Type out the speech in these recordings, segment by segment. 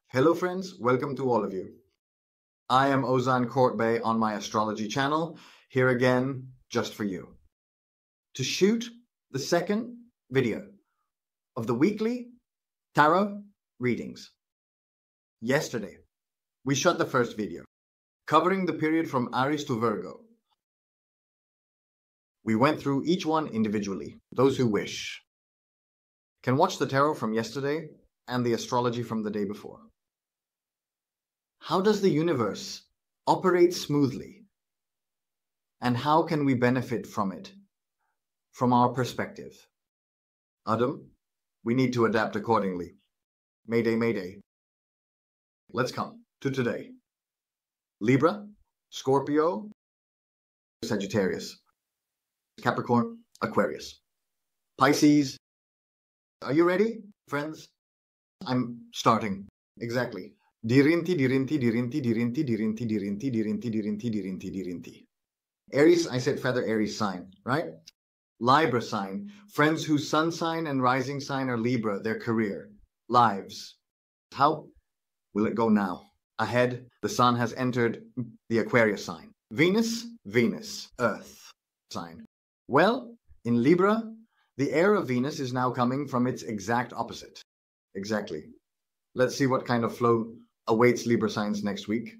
Hello friends, welcome to all of you. I am Ozan Courtbay on my astrology channel, here again just for you. To shoot the second video of the weekly tarot readings. Yesterday, we shot the first video, covering the period from Aries to Virgo. We went through each one individually. Those who wish can watch the tarot from yesterday and the astrology from the day before. How does the universe operate smoothly? And how can we benefit from it, from our perspective? Adam, we need to adapt accordingly. Mayday, mayday. Let's come to today. Libra, Scorpio, Sagittarius, Capricorn, Aquarius, Pisces. Are you ready, friends? I'm starting. Exactly. Dirinti. Aries, I said feather Aries sign, right? Libra sign, friends whose sun sign and rising sign are Libra, their career, lives. How will it go now? Ahead, the sun has entered the Aquarius sign. Venus, Earth sign. Well, in Libra, the air of Venus is now coming from its exact opposite. Exactly. Let's see what kind of flow awaits Libra signs next week.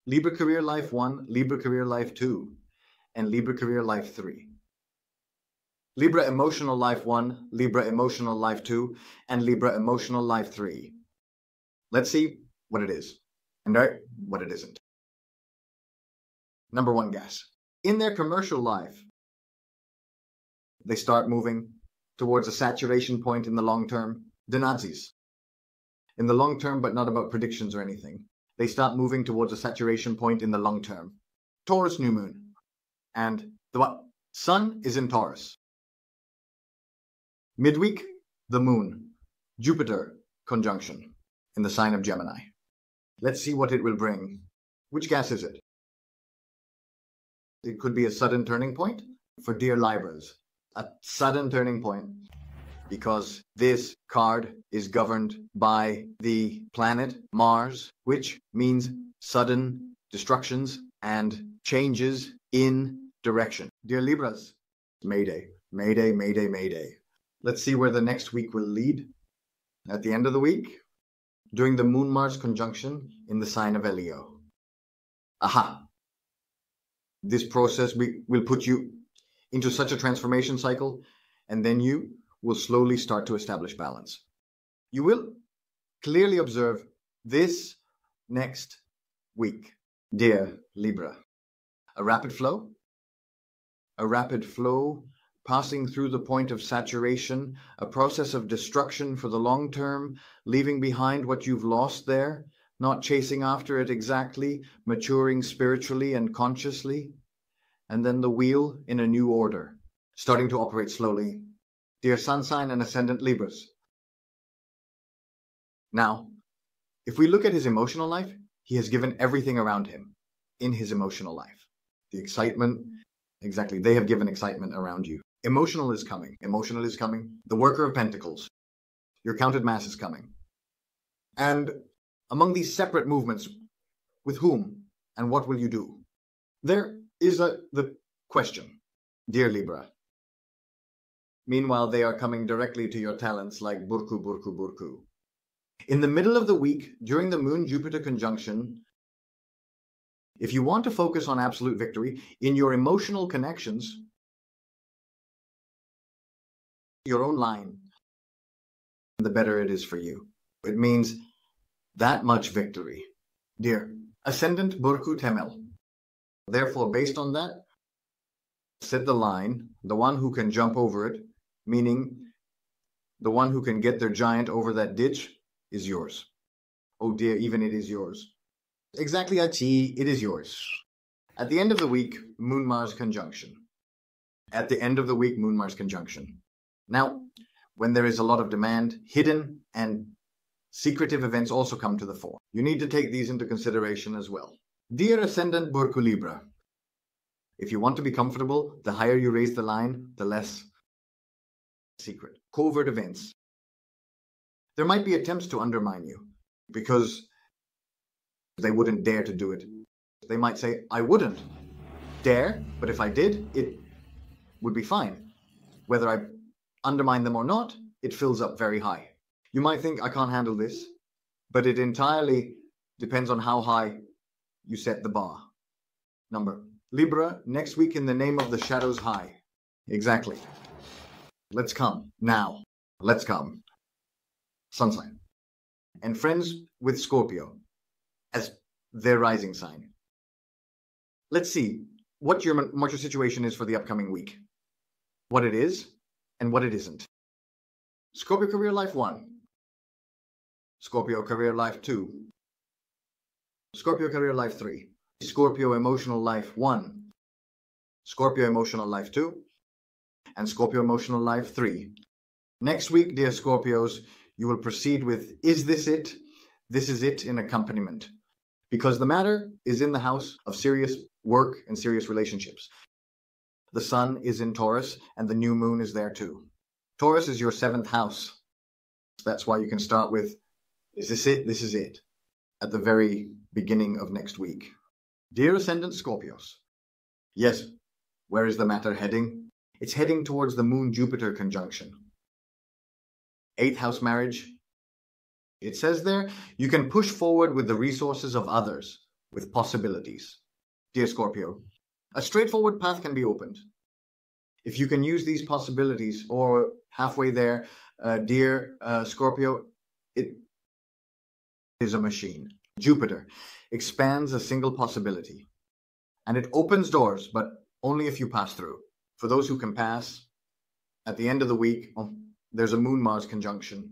Libra career life 1, Libra career life 2, and Libra career life 3. Libra emotional life 1, Libra emotional life 2, and Libra emotional life 3. Let's see what it is and what it isn't. Number 1 gas. In their commercial life, they start moving towards a saturation point in the long term. The Nazis. In the long term, but not about predictions or anything. They start moving towards a saturation point in the long term. Taurus new moon. And the sun is in Taurus. Midweek, the moon, Jupiter conjunction in the sign of Gemini. Let's see what it will bring. Which gas is it? It could be a sudden turning point for dear Libras. A sudden turning point, because this card is governed by the planet Mars, which means sudden destructions and changes in direction. Dear Libras, mayday, mayday, mayday, mayday. Let's see where the next week will lead. At the end of the week, during the Moon-Mars conjunction in the sign of Leo. Aha! This process will put you into such a transformation cycle, and then you will slowly start to establish balance. You will clearly observe this next week, dear Libra. A rapid flow passing through the point of saturation, a process of destruction for the long term, leaving behind what you've lost there, not chasing after it exactly, maturing spiritually and consciously, and then the wheel in a new order, starting to operate slowly. Dear sun sign and ascendant Libras. Now, if we look at his emotional life, he has given everything around him in his emotional life. The excitement, exactly, they have given excitement around you. Emotional is coming. Emotional is coming. The Worker of Pentacles. Your counted mass is coming. And among these separate movements, with whom and what will you do? There is the question, dear Libra. Meanwhile, they are coming directly to your talents like burku, burku, burku. In the middle of the week, during the Moon-Jupiter conjunction, if you want to focus on absolute victory in your emotional connections, your own line, the better it is for you. It means that much victory. Dear Ascendant Burku Temel. Therefore, based on that, set the line, the one who can jump over it, meaning the one who can get their giant over that ditch is yours. Oh dear, even it is yours. Exactly, Achi, it is yours. At the end of the week, Moon-Mars conjunction. At the end of the week, Moon-Mars conjunction. Now, when there is a lot of demand, hidden and secretive events also come to the fore. You need to take these into consideration as well. Dear Ascendant Burku Libra, if you want to be comfortable, the higher you raise the line, the less secret. Covert events. There might be attempts to undermine you because they wouldn't dare to do it. They might say, I wouldn't dare, but if I did, it would be fine. Whether I undermine them or not, it fills up very high. You might think, I can't handle this, but it entirely depends on how high you set the bar. Number. Libra, next week in the name of the shadows high. Exactly. Let's come. Now. Let's come. Sun sign. And friends with Scorpio as their rising sign. Let's see what your situation is for the upcoming week. What it is and what it isn't. Scorpio career life 1. Scorpio career life 2. Scorpio career life 3. Scorpio emotional life 1. Scorpio emotional life 2. And Scorpio emotional life 3. Next week, dear Scorpios, you will proceed with, is this it? This is it in accompaniment. Because the matter is in the house of serious work and serious relationships. The sun is in Taurus and the new moon is there too. Taurus is your 7th house. That's why you can start with, is this it? This is it. At the very beginning of next week. Dear Ascendant Scorpios. Yes, where is the matter heading? It's heading towards the Moon-Jupiter conjunction. 8th house marriage. It says there, you can push forward with the resources of others, with possibilities. Dear Scorpio, a straightforward path can be opened. If you can use these possibilities, or halfway there, dear Scorpio, it is a machine. Jupiter expands a single possibility. And it opens doors, but only if you pass through. For those who can pass, at the end of the week, there's a Moon-Mars conjunction.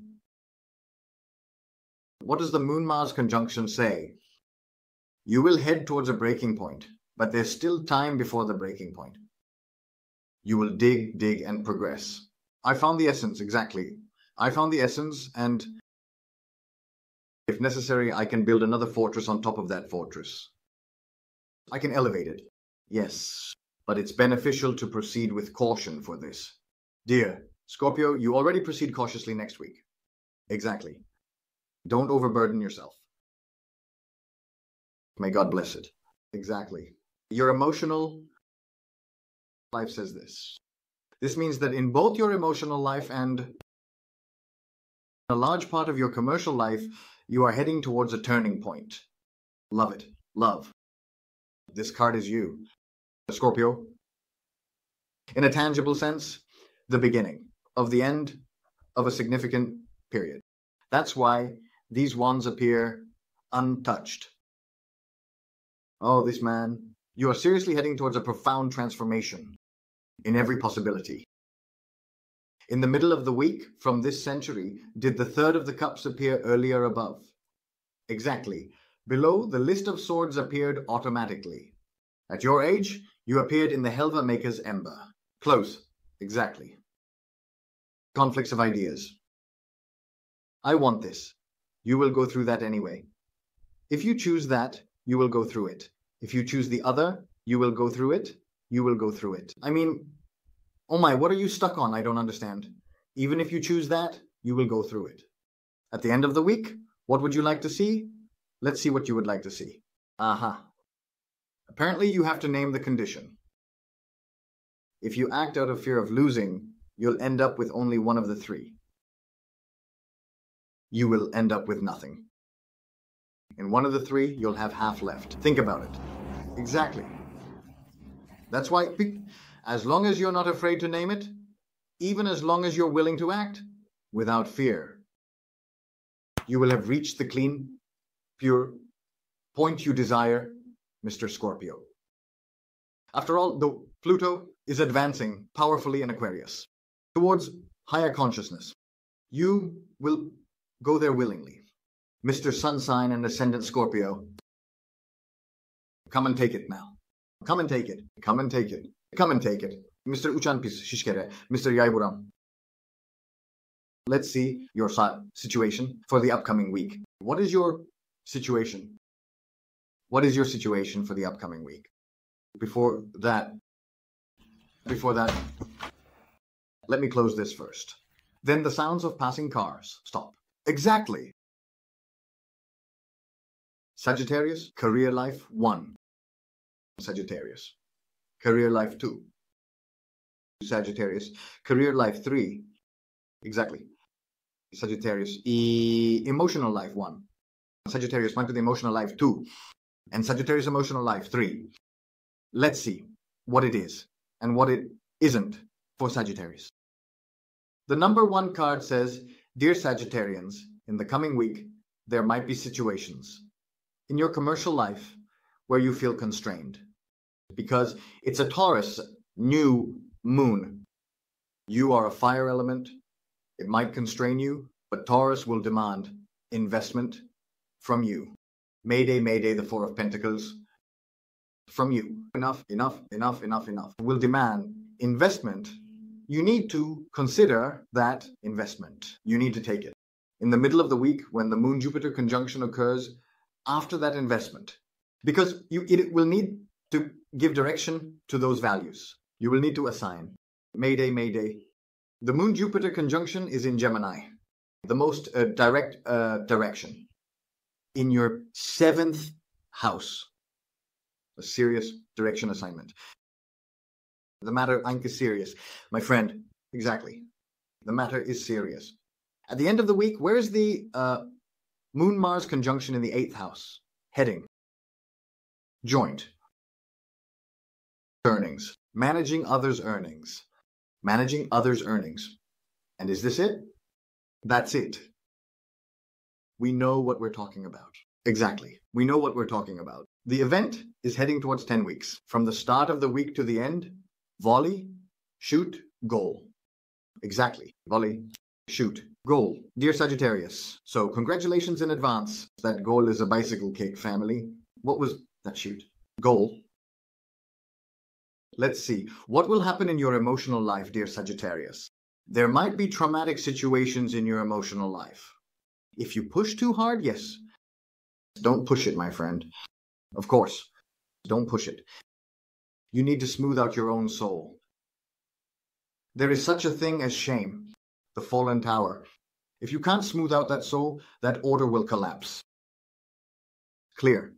What does the Moon-Mars conjunction say? You will head towards a breaking point, but there's still time before the breaking point. You will dig, and progress. I found the essence, exactly. I found the essence, and if necessary, I can build another fortress on top of that fortress. I can elevate it. Yes, but it's beneficial to proceed with caution for this. Dear Scorpio, you already proceed cautiously next week. Exactly. Don't overburden yourself. May God bless it. Exactly. Your emotional life says this. This means that in both your emotional life and a large part of your commercial life, you are heading towards a turning point. Love it. Love. This card is you, Scorpio. In a tangible sense, the beginning of the end of a significant period. That's why these wands appear untouched. Oh, this man. You are seriously heading towards a profound transformation in every possibility. In the middle of the week from this century, did the Third of the Cups appear earlier above? Exactly. Below, the List of Swords appeared automatically. At your age, you appeared in the Helva Maker's Ember. Close. Exactly. Conflicts of ideas. I want this. You will go through that anyway. If you choose that, you will go through it. If you choose the other, you will go through it. You will go through it. I mean, oh my, what are you stuck on? I don't understand. Even if you choose that, you will go through it. At the end of the week, what would you like to see? Let's see what you would like to see. Aha. Apparently, you have to name the condition. If you act out of fear of losing, you'll end up with only one of the three. You will end up with nothing. In one of the three, you'll have half left. Think about it. Exactly. That's why, as long as you're not afraid to name it, even as long as you're willing to act, without fear, you will have reached the clean, pure point you desire, Mr. Scorpio. After all, though Pluto is advancing powerfully in Aquarius towards higher consciousness, you will go there willingly. Mr. Sun sign and Ascendant Scorpio, come and take it now. Come and take it. Come and take it. Come and take it. Mr. Uchanpis Shishkere, Mr. Yaiburam. Let's see your situation for the upcoming week. What is your situation? What is your situation for the upcoming week? Before that, let me close this first. Then the sounds of passing cars stop. Exactly. Sagittarius, career life 1. Sagittarius, career life 2. Sagittarius, career life 3. Exactly. Sagittarius, emotional life 1. Sagittarius went to the emotional life 2. And Sagittarius emotional life 3. Let's see what it is and what it isn't for Sagittarius. The number 1 card says, Dear Sagittarians, in the coming week, there might be situations in your commercial life where you feel constrained because it's a Taurus new moon. You are a fire element. It might constrain you, but Taurus will demand investment from you. Mayday, Mayday, the 4 of Pentacles. From you. Enough. Will demand investment. You need to consider that investment. You need to take it. In the middle of the week, when the Moon-Jupiter conjunction occurs, after that investment. Because it will need to give direction to those values. You will need to assign. Mayday, Mayday. The Moon-Jupiter conjunction is in Gemini. The most direct direction. In your 7th house. A serious direction assignment. The matter is serious. My friend, exactly. The matter is serious. At the end of the week, where's the Moon-Mars conjunction in the 8th house? Heading. Joint. Earnings. Managing others' earnings. Managing others' earnings. And is this it? That's it. We know what we're talking about. Exactly. We know what we're talking about. The event is heading towards 10 weeks. From the start of the week to the end, volley, shoot, goal. Exactly. Volley, shoot, goal. Dear Sagittarius, so congratulations in advance. That goal is a bicycle kick, family. What was that shoot? Goal. Let's see. What will happen in your emotional life, dear Sagittarius? There might be traumatic situations in your emotional life. If you push too hard, yes. Don't push it, my friend. Of course, don't push it. You need to smooth out your own soul. There is such a thing as shame, the fallen tower. If you can't smooth out that soul, that order will collapse. Clear.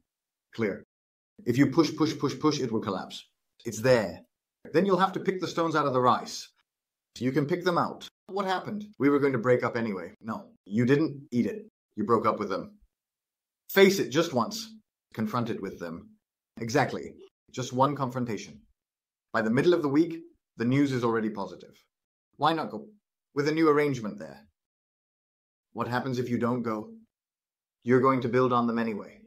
If you push, it will collapse. It's there. Then you'll have to pick the stones out of the rice. You can pick them out. What happened? We were going to break up anyway. No, you didn't eat it. You broke up with them. Face it just once. Confront it with them. Exactly. Just one confrontation. By the middle of the week, the news is already positive. Why not go with a new arrangement there? What happens if you don't go? You're going to build on them anyway.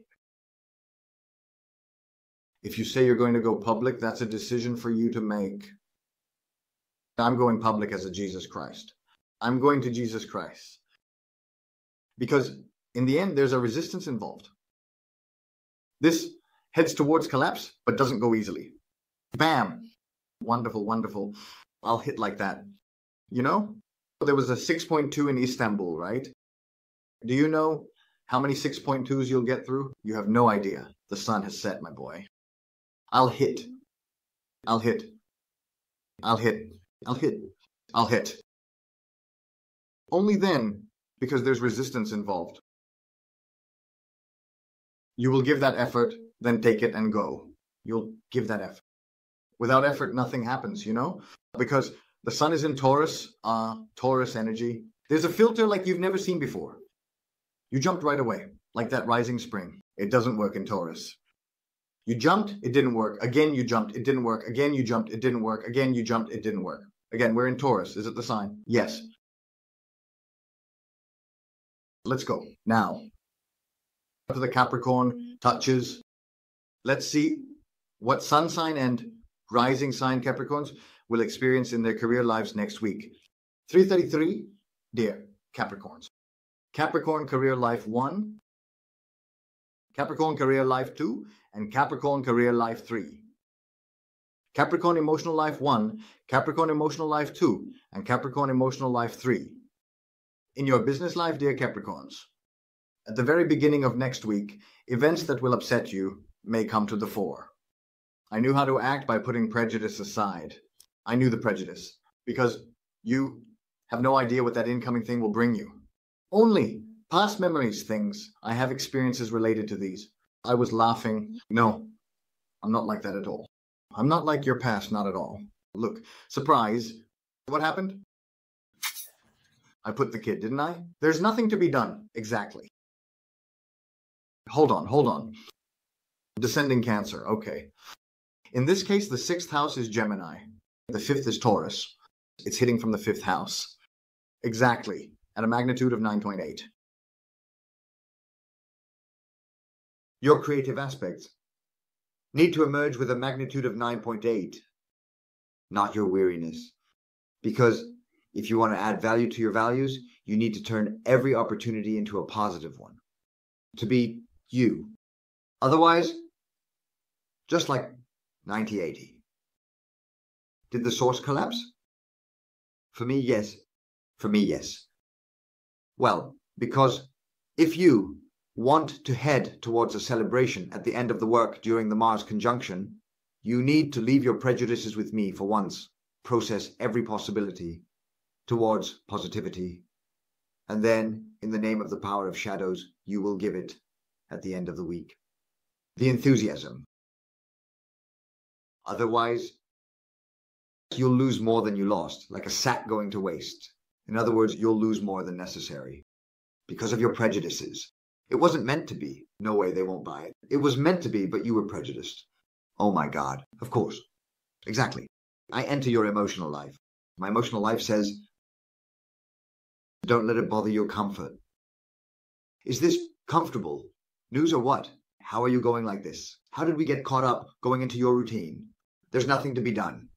If you say you're going to go public, that's a decision for you to make. I'm going public as a Jesus Christ. I'm going to Jesus Christ. Because in the end, there's a resistance involved. This heads towards collapse, but doesn't go easily. Bam! Wonderful. I'll hit like that. You know, there was a 6.2 in Istanbul, right? Do you know how many 6.2s you'll get through? You have no idea. The sun has set, my boy. I'll hit. Only then, because there's resistance involved. You will give that effort, then take it and go. You'll give that effort. Without effort, nothing happens, you know? Because the sun is in Taurus, Taurus energy. There's a filter like you've never seen before. You jumped right away, like that rising spring. It doesn't work in Taurus. You jumped, it didn't work. Again, you jumped, it didn't work. Again, you jumped, it didn't work. Again, you jumped, it didn't work. Again, we're in Taurus. Is it the sign? Yes. Let's go. Now, to the Capricorn touches. Let's see what sun sign and rising sign Capricorns will experience in their career lives next week. 333, dear Capricorns. Capricorn career life 1, Capricorn career life 2, and Capricorn career life 3. Capricorn emotional life 1, Capricorn emotional life 2, and Capricorn emotional life 3. In your business life, dear Capricorns, at the very beginning of next week, events that will upset you may come to the fore. I knew how to act by putting prejudice aside. I knew the prejudice because you have no idea what that incoming thing will bring you. Only Past memories, things. I have experiences related to these. I was laughing. No, I'm not like that at all. I'm not like your past, not at all. Look, surprise. What happened? I put the kid, didn't I? There's nothing to be done. Exactly. Hold on. Descending Cancer, okay. In this case, the 6th house is Gemini. The 5th is Taurus. It's hitting from the 5th house. Exactly, at a magnitude of 9.8. Your creative aspects need to emerge with a magnitude of 9.8, not your weariness. Because if you want to add value to your values, you need to turn every opportunity into a positive one. To be you. Otherwise, just like 9080. Did the source collapse? For me, yes. For me, yes. Well, because if you want to head towards a celebration at the end of the work during the Mars conjunction, you need to leave your prejudices with me for once, process every possibility towards positivity, and then, in the name of the power of shadows, you will give it at the end of the week. The enthusiasm. Otherwise, you'll lose more than you lost, like a sack going to waste. In other words, you'll lose more than necessary because of your prejudices. It wasn't meant to be. No way, they won't buy it. It was meant to be, but you were prejudiced. Oh my God. Of course. Exactly. I enter your emotional life. My emotional life says, don't let it bother your comfort. Is this comfortable? News or what? How are you going like this? How did we get caught up going into your routine? There's nothing to be done.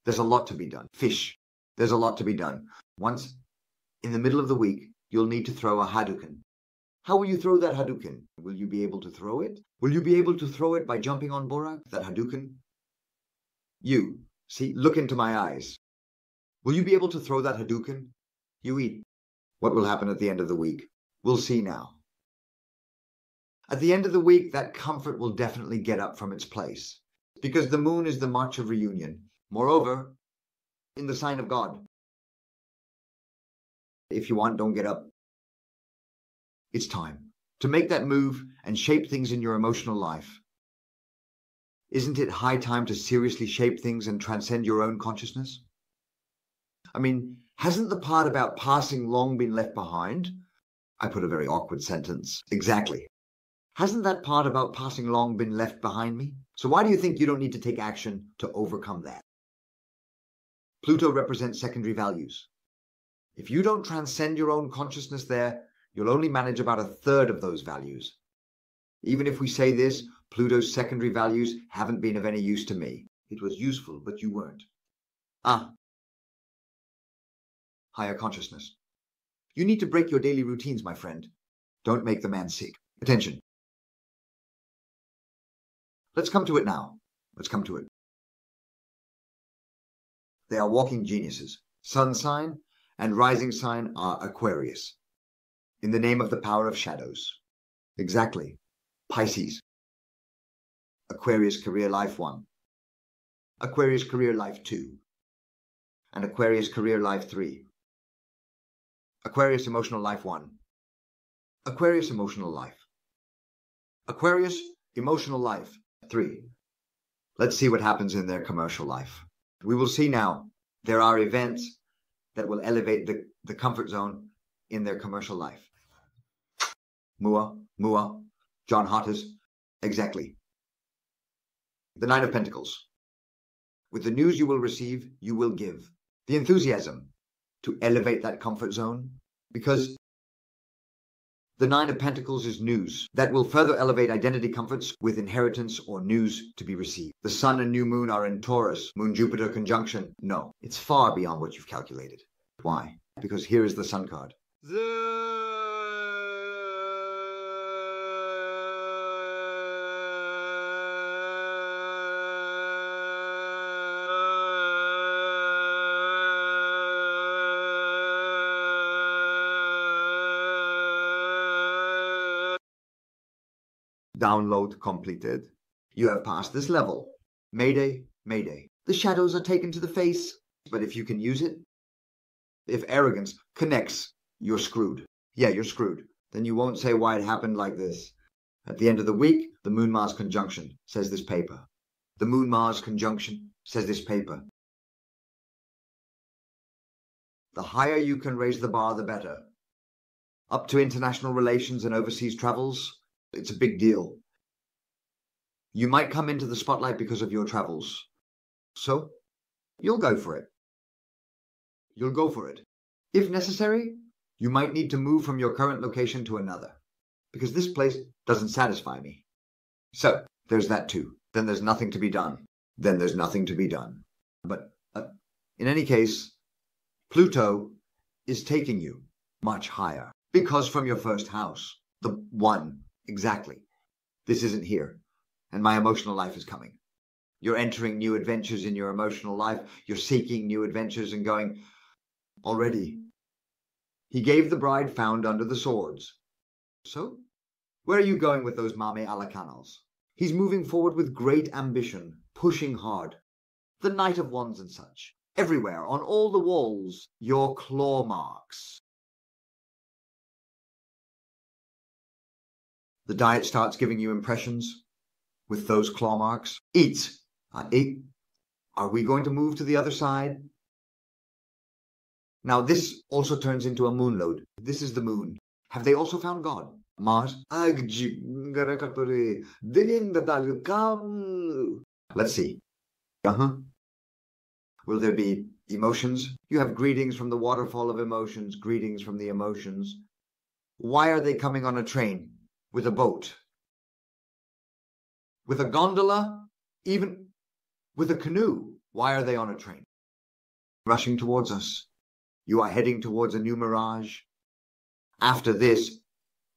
There's a lot to be done. Fish. There's a lot to be done. Once, in the middle of the week, you'll need to throw a Hadouken. How will you throw that Hadouken? Will you be able to throw it? Will you be able to throw it by jumping on Borak, that Hadouken? You, see, look into my eyes. Will you be able to throw that Hadouken? You eat. What will happen at the end of the week? We'll see now. At the end of the week, that comfort will definitely get up from its place, because the moon is the march of reunion. Moreover, in the sign of God. If you want, don't get up. It's time to make that move and shape things in your emotional life. Isn't it high time to seriously shape things and transcend your own consciousness? I mean, hasn't the part about passing long been left behind? I put a very awkward sentence. Exactly. Hasn't that part about passing long been left behind me? So why do you think you don't need to take action to overcome that? Pluto represents secondary values. If you don't transcend your own consciousness there, you'll only manage about a third of those values. Even if we say this, Pluto's secondary values haven't been of any use to me. It was useful, but you weren't. Higher consciousness. You need to break your daily routines, my friend. Don't make the man sick. Attention. Let's come to it now. Let's come to it. They are walking geniuses. Sun sign and rising sign are Aquarius. In the name of the power of shadows. Exactly. Pisces. Aquarius career life 1. Aquarius career life 2. And Aquarius career life 3. Aquarius emotional life 1. Aquarius emotional life. Aquarius emotional life 3. Let's see what happens in their commercial life. We will see now. There are events that will elevate the comfort zone in their commercial life. Mua, John Hottis, exactly. The Nine of Pentacles. With the news you will receive, you will give. The enthusiasm to elevate that comfort zone, because the Nine of Pentacles is news that will further elevate identity comforts with inheritance or news to be received. The Sun and New Moon are in Taurus. Moon-Jupiter conjunction. No, it's far beyond what you've calculated. Why? Because here is the Sun card. Download completed. You have passed this level. Mayday, mayday. The shadows are taken to the face. But if you can use it, if arrogance connects, you're screwed. Yeah, you're screwed. then you won't say why it happened like this. At the end of the week, the Moon-Mars conjunction, says this paper. The Moon-Mars conjunction, says this paper. The higher you can raise the bar, the better. Up to international relations and overseas travels, it's a big deal. You might come into the spotlight because of your travels. So, you'll go for it. You'll go for it. If necessary, you might need to move from your current location to another, because this place doesn't satisfy me. So, there's that too. Then there's nothing to be done. Then there's nothing to be done. But, in any case, Pluto is taking you much higher. Because from your first house, the one, exactly, this isn't here. And my emotional life is coming. You're entering new adventures in your emotional life. You're seeking new adventures and going, already. He gave the bride found under the swords. So, where are you going with those mame alacanals? He's moving forward with great ambition, pushing hard. The Knight of Wands and such. Everywhere, on all the walls, your claw marks. The diet starts giving you impressions with those claw marks. Eat. Are we going to move to the other side? Now this also turns into a moon load. This is the moon. Have they also found God? Mars? Let's see. Will there be emotions? You have greetings from the waterfall of emotions, greetings from the emotions. Why are they coming on a train? With a boat? With a gondola? Even with a canoe? Why are they on a train? Rushing towards us. You are heading towards a new mirage. After this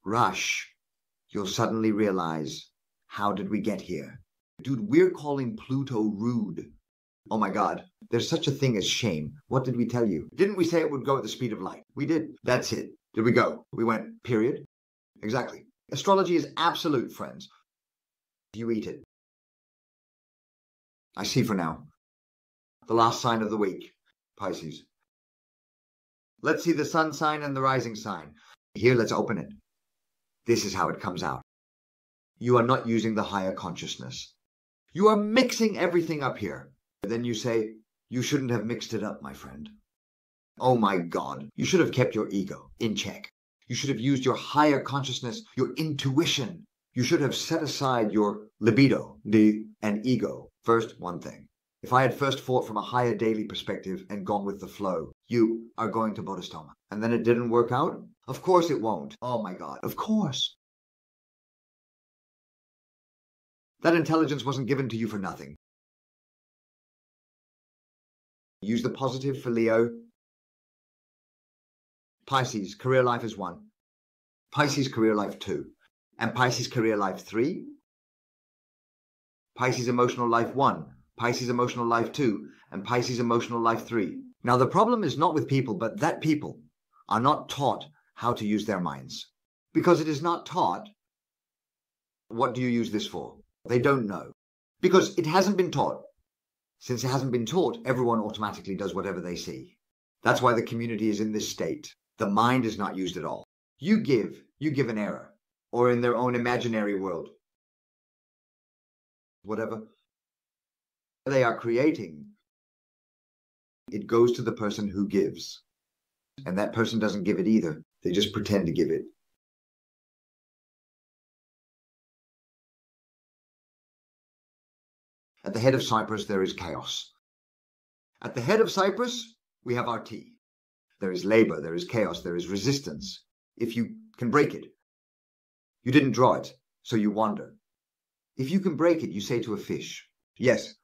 rush, you'll suddenly realize, how did we get here? Dude, we're calling Pluto rude. Oh my God, there's such a thing as shame. What did we tell you? Didn't we say it would go at the speed of light? We did. That's it. Did we go? We went, period. Exactly. Astrology is absolute, friends. You eat it. I see for now. The last sign of the week, Pisces. Let's see the sun sign and the rising sign. Here, let's open it. This is how it comes out. You are not using the higher consciousness. You are mixing everything up here. Then you say, you shouldn't have mixed it up, my friend. Oh my God, you should have kept your ego in check. You should have used your higher consciousness, your intuition. You should have set aside your libido, and ego. First, one thing. If I had first fought from a higher daily perspective and gone with the flow, you are going to Bodhistoma. And then it didn't work out? Of course it won't. Oh my God, of course. That intelligence wasn't given to you for nothing. Use the positive for Leo. Pisces, career life is 1. Pisces, career life 2. And Pisces, career life 3. Pisces, emotional life 1. Pisces, emotional life 2. And Pisces, emotional life 3. Now the problem is not with people, but that people are not taught how to use their minds. Because it is not taught, what do you use this for? They don't know. Because it hasn't been taught. Since it hasn't been taught, everyone automatically does whatever they see. That's why the community is in this state. The mind is not used at all. You give an error, or in their own imaginary world. Whatever they are creating, it goes to the person who gives. And that person doesn't give it either. They just pretend to give it. At the head of Cyprus, there is chaos. At the head of Cyprus, we have our T. There is labor, there is chaos, there is resistance. If you can break it, you didn't draw it, so you wander. If you can break it, you say to a fish, yes.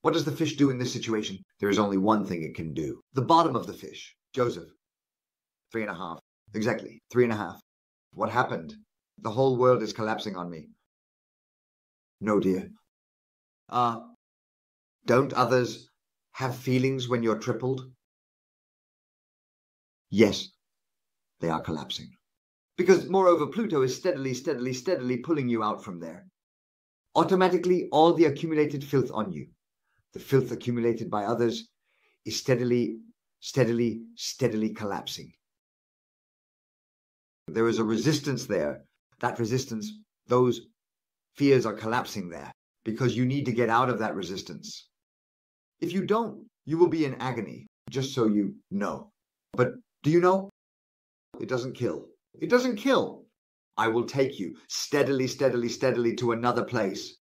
What does the fish do in this situation? There is only one thing it can do. The bottom of the fish, Joseph, 3.5. Exactly, 3.5. What happened? The whole world is collapsing on me. No, dear. Don't others have feelings when you're tripled? Yes, they are collapsing. Because, moreover, Pluto is steadily pulling you out from there. Automatically, all the accumulated filth on you, the filth accumulated by others, is steadily collapsing. There is a resistance there. That resistance, those fears are collapsing there because you need to get out of that resistance. If you don't, you will be in agony, just so you know. But do you know? It doesn't kill. It doesn't kill. I will take you steadily, steadily, steadily to another place.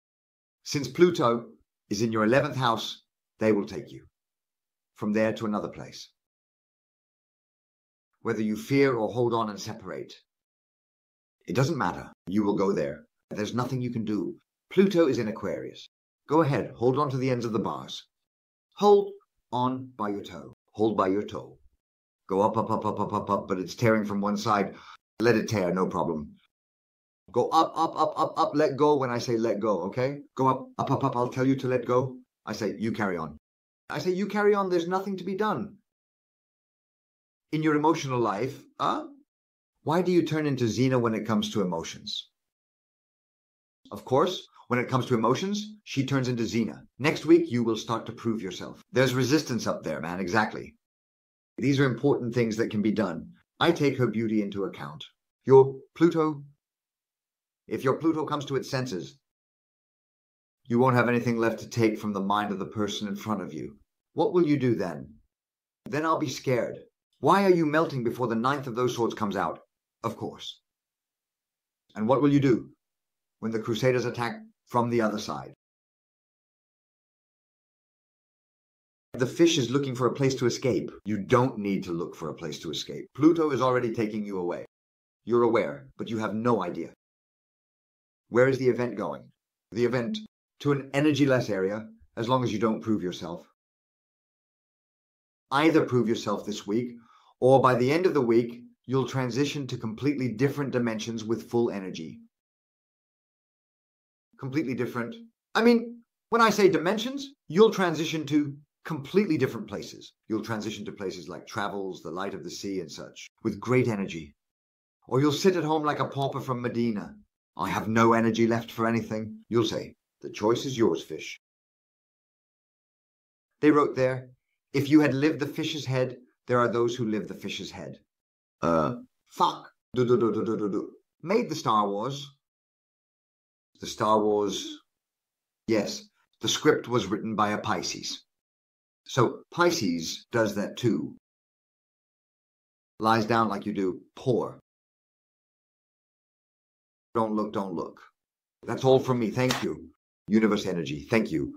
Since Pluto is in your 11th house, they will take you from there to another place. Whether you fear or hold on and separate, it doesn't matter. You will go there. There's nothing you can do. Pluto is in Aquarius. Go ahead. Hold on to the ends of the bars. Hold on by your toe. Hold by your toe. Go up, up, up, up, up, up, up, but it's tearing from one side. Let it tear, no problem. Go up, up, up, up, up, let go when I say let go, okay? Go up, up, up, up, I'll tell you to let go. I say, you carry on. I say, you carry on, there's nothing to be done. In your emotional life, why do you turn into Xena when it comes to emotions? Of course, when it comes to emotions, she turns into Xena. Next week, you will start to prove yourself. There's resistance up there, man, exactly. These are important things that can be done. I take her beauty into account. Your Pluto, if your Pluto comes to its senses, you won't have anything left to take from the mind of the person in front of you. What will you do then? Then I'll be scared. Why are you melting before the 9th of those swords comes out? Of course. And what will you do when the Crusaders attack from the other side? The fish is looking for a place to escape. You don't need to look for a place to escape. Pluto is already taking you away. You're aware, but you have no idea. Where is the event going? The event to an energy-less area, as long as you don't prove yourself. Either prove yourself this week, or by the end of the week, you'll transition to completely different dimensions with full energy. Completely different. I mean, when I say dimensions, you'll transition to completely different places. You'll transition to places like travels, the light of the sea and such, with great energy. Or you'll sit at home like a pauper from Medina. I have no energy left for anything. You'll say, the choice is yours, fish. They wrote there, if you had lived the fish's head, there are those who live the fish's head. Fuck. Made the Star Wars. The Star Wars, yes, the script was written by a Pisces. So Pisces does that too. Lies down like you do, poor. Don't look, don't look. That's all from me. Thank you. Universe energy. Thank you.